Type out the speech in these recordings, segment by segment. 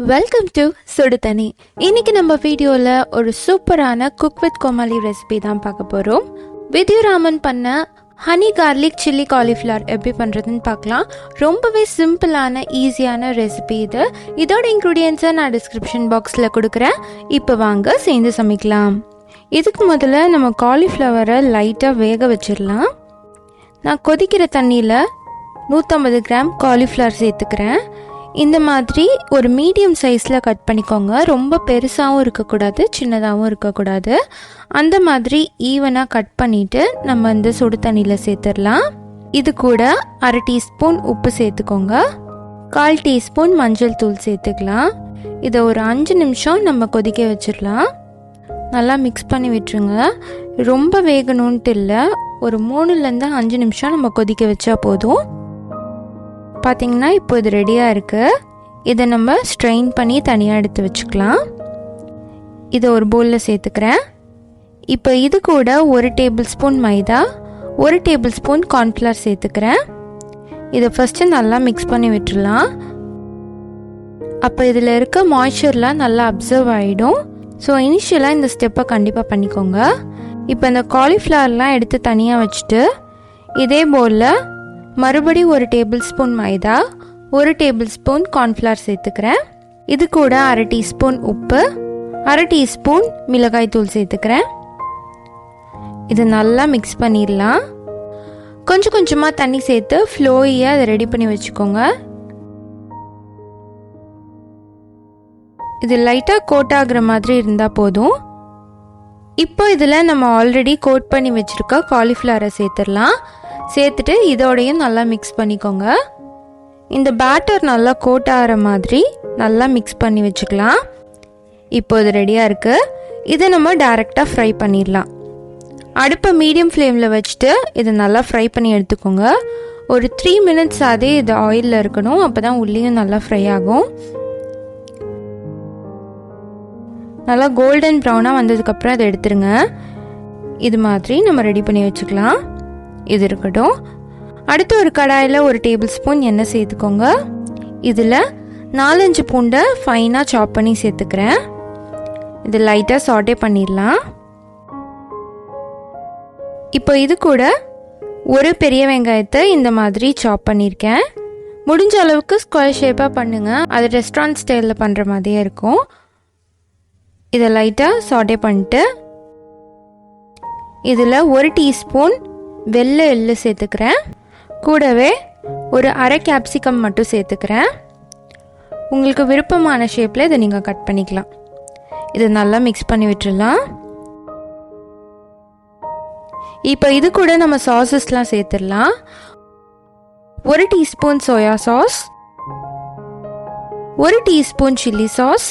Welcome to சுடு தண்ணி. இன்னைக்கு நம்ம வீடியோவில் ஒரு சூப்பரான குக் வித் கோமாளி ரெசிபி தான் பார்க்க போகிறோம். வித்யூ ராமன் பண்ண ஹனி கார்லிக் சில்லி காலிஃப்ளவர் எப்படி பண்ணுறதுன்னு பார்க்கலாம். ரொம்பவே சிம்பிளான ஈஸியான ரெசிபி இது. இதோட இன்க்ரீடியன்ஸை நான் டிஸ்கிரிப்ஷன் பாக்ஸில் கொடுக்குறேன். இப்போ வாங்க சேர்ந்து சமைக்கலாம். இதுக்கு முதல்ல நம்ம காலிஃப்ளவரை லைட்டாக வேக வச்சிடலாம். நான் கொதிக்கிற தண்ணியில் 150 கிராம் காலிஃப்ளவர் சேர்த்துக்கிறேன். இந்த மாதிரி ஒரு மீடியம் சைஸில் கட் பண்ணிக்கோங்க. ரொம்ப பெருசாகவும் இருக்கக்கூடாது, சின்னதாகவும் இருக்கக்கூடாது. அந்த மாதிரி ஈவனாக கட் பண்ணிவிட்டு நம்ம இந்த சுடு தண்ணியில் சேர்த்துடலாம். இது கூட 1/2 டீஸ்பூன் உப்பு சேர்த்துக்கோங்க. 1/4 டீஸ்பூன் மஞ்சள் தூள் சேர்த்துக்கலாம். இதை ஒரு 5 நிமிஷம் நம்ம கொதிக்க வச்சிடலாம். நல்லா மிக்ஸ் பண்ணி விட்டுருங்க. ரொம்ப வேகணுன்ட்டு இல்லை, ஒரு 3லேருந்து 5 நிமிஷம் நம்ம கொதிக்க வச்சா போதும். பார்த்திங்கன்னா இப்போ இது ரெடியாக இருக்குது. இதை நம்ம ஸ்ட்ரெயின் பண்ணி தனியாக எடுத்து வச்சுக்கலாம். இதை ஒரு பவுலில் சேர்த்துக்கிறேன். இப்போ இது கூட 1 டேபிள் ஸ்பூன் மைதா, 1 டேபிள் ஸ்பூன் கார்ன்ஃப்ளவர் சேர்த்துக்கிறேன். இதை ஃபஸ்ட்டு நல்லா மிக்ஸ் பண்ணி விட்டுடலாம். அப்போ இதில் இருக்க மாய்ஸ்சர்லாம் நல்லா அப்சர்வ் ஆகிடும். ஸோ இனிஷியலாக இந்த ஸ்டெப்பை கண்டிப்பாக பண்ணிக்கோங்க. இப்போ இந்த காலிஃப்ளவர்லாம் எடுத்து தனியாக வச்சுட்டு இதே பவுலில் மறுபடியும் 1 டேபிள் ஸ்பூன் மைதா, 1 டேபிள் ஸ்பூன் கார்ன்ஃப்ளவர் சேர்த்துக்கிறேன். இது கூட 1/2 டீஸ்பூன் உப்பு, 1/2 டீஸ்பூன் மிளகாய் தூள் சேர்த்துக்கிறேன். இது நல்லா மிக்ஸ் பண்ணிடலாம். கொஞ்சம் கொஞ்சமாக தண்ணி சேர்த்து ஃப்ளோயாக அதை ரெடி பண்ணி வச்சுக்கோங்க. இது லைட்டாக கோட் ஆகுற மாதிரி இருந்தால் போதும். இப்போ இதில் நம்ம ஆல்ரெடி கோட் பண்ணி வச்சுருக்க காலிஃப்ளவரை சேர்த்துடலாம். சேர்த்துட்டு இதோடையும் நல்லா மிக்ஸ் பண்ணிக்கோங்க. இந்த பேட்டர் நல்லா கோட் ஆகிற மாதிரி நல்லா மிக்ஸ் பண்ணி வச்சுக்கலாம். இப்போ இது ரெடியாக இருக்குது. இதை நம்ம டைரெக்டாக ஃப்ரை பண்ணிடலாம். அடுப்பை மீடியம் ஃப்ளேமில் வச்சுட்டு இதை நல்லா ஃப்ரை பண்ணி எடுத்துக்கோங்க. ஒரு 3 மினிட்ஸ் அதே இது ஆயிலில் இருக்கணும். அப்போ தான் உள்ளேயும் நல்லா ஃப்ரை ஆகும். நல்லா கோல்டன் ப்ரௌனாக வந்ததுக்கப்புறம் அதை எடுத்துருங்க. இது மாதிரி நம்ம ரெடி பண்ணி வச்சுக்கலாம். இது இருக்கட்டும். அடுத்து ஒரு கடாயில் 1 டேபிள் ஸ்பூன் எண்ணெய் சேர்த்துக்கோங்க. இதில் 4-5 பூண்டை ஃபைனாக சாப் பண்ணி சேர்த்துக்கிறேன். இது லைட்டாக சாட்டே பண்ணிடலாம். இப்போ இது கூட ஒரு பெரிய வெங்காயத்தை இந்த மாதிரி சாப் பண்ணியிருக்கேன். முடிஞ்ச அளவுக்கு ஸ்கொயர் ஷேப்பாக பண்ணுங்கள். அது ரெஸ்டாரண்ட் ஸ்டைலில் பண்ணுற மாதிரியே இருக்கும். இதை லைட்டாக சாட்டே பண்ணிட்டு இதில் 1 டீஸ்பூன் வெள்ளை எள்ளு சேர்த்துக்கிறேன். கூடவே ஒரு 1/2 கேப்சிகம் மட்டும் சேர்த்துக்கிறேன். உங்களுக்கு விருப்பமான ஷேப்பில் இதை நீங்கள் கட் பண்ணிக்கலாம். இதை நல்லா மிக்ஸ் பண்ணி விட்டுடலாம். இப்போ இது கூட நம்ம சாஸஸ்லாம் சேர்த்துடலாம். 1 teaspoon soya sauce, 1 teaspoon chilli sauce,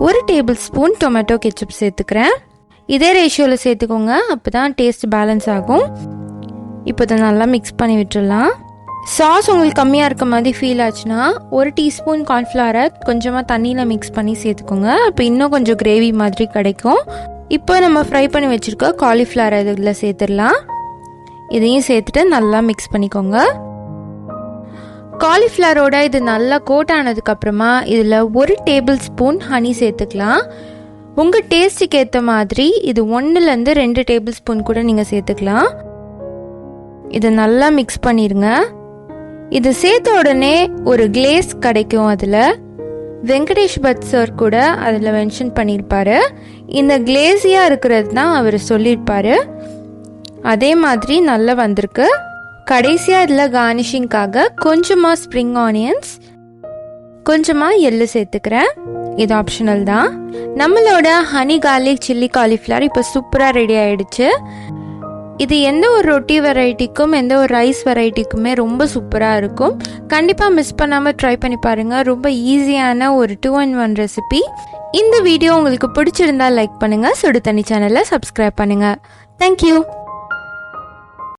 1 table spoon tomato ketchup சேர்த்துக்கிறேன். இதே ரேஷியோவில் சேர்த்துக்கோங்க, அப்போ தான் டேஸ்ட் பேலன்ஸ் ஆகும். இப்போ இதை நல்லா மிக்ஸ் பண்ணி விட்டுடலாம். சாஸ் உங்களுக்கு கம்மியாக இருக்க மாதிரி ஃபீல் ஆச்சுன்னா 1 டீஸ்பூன் கார்ன்ஃப்ளவரை கொஞ்சமாக தண்ணியில் மிக்ஸ் பண்ணி சேர்த்துக்கோங்க. அப்போ இன்னும் கொஞ்சம் கிரேவி மாதிரி கிடைக்கும். இப்போ நம்ம ஃப்ரை பண்ணி வச்சுருக்க காலிஃப்ளவர் இதில் சேர்த்துடலாம். இதையும் சேர்த்துட்டு நல்லா மிக்ஸ் பண்ணிக்கோங்க. காலிஃப்ளவரோட இது நல்லா கோட் ஆனதுக்கப்புறமா இதில் 1 டேபிள் ஸ்பூன் ஹனி சேர்த்துக்கலாம். உங்கள் டேஸ்ட்டுக்கு ஏற்ற மாதிரி இது 1லேருந்து 2 டேபிள் ஸ்பூன் கூட நீங்கள் சேர்த்துக்கலாம். இதை நல்லா மிக்ஸ் பண்ணிடுங்க. இது சேர்த்த உடனே ஒரு கிளேஸ் கிடைக்கும். அதில் வெங்கடேஷ் பட் சார் கூட அதில் மென்ஷன் பண்ணியிருப்பார். இந்த கிளேஸியாக இருக்கிறது தான் அவர் சொல்லியிருப்பார். அதே மாதிரி நல்லா வந்திருக்கு. கடைசியாக இதில் கார்னிஷிங்காக கொஞ்சமாக ஸ்ப்ரிங் ஆனியன்ஸ், கொஞ்சமாக எள்ளு சேர்த்துக்கிறேன். இது ஆப்ஷனல் தான். நம்மளோட ஹனி கார்லிக் சில்லி காலிஃப்ளவர் இப்போ சூப்பராக ரெடி ஆகிடுச்சு. இது எந்த ஒரு ரொட்டி வெரைட்டிக்கும் எந்த ஒரு ரைஸ் வெரைட்டிக்குமே ரொம்ப சூப்பராக இருக்கும். கண்டிப்பாக மிஸ் பண்ணாமல் ட்ரை பண்ணி பாருங்கள். ரொம்ப ஈஸியான ஒரு 2-in-1 ரெசிபி. இந்த வீடியோ உங்களுக்கு பிடிச்சிருந்தா லைக் பண்ணுங்கள். சுடு தண்ணி சேனலை சப்ஸ்கிரைப் பண்ணுங்கள். தேங்க்யூ.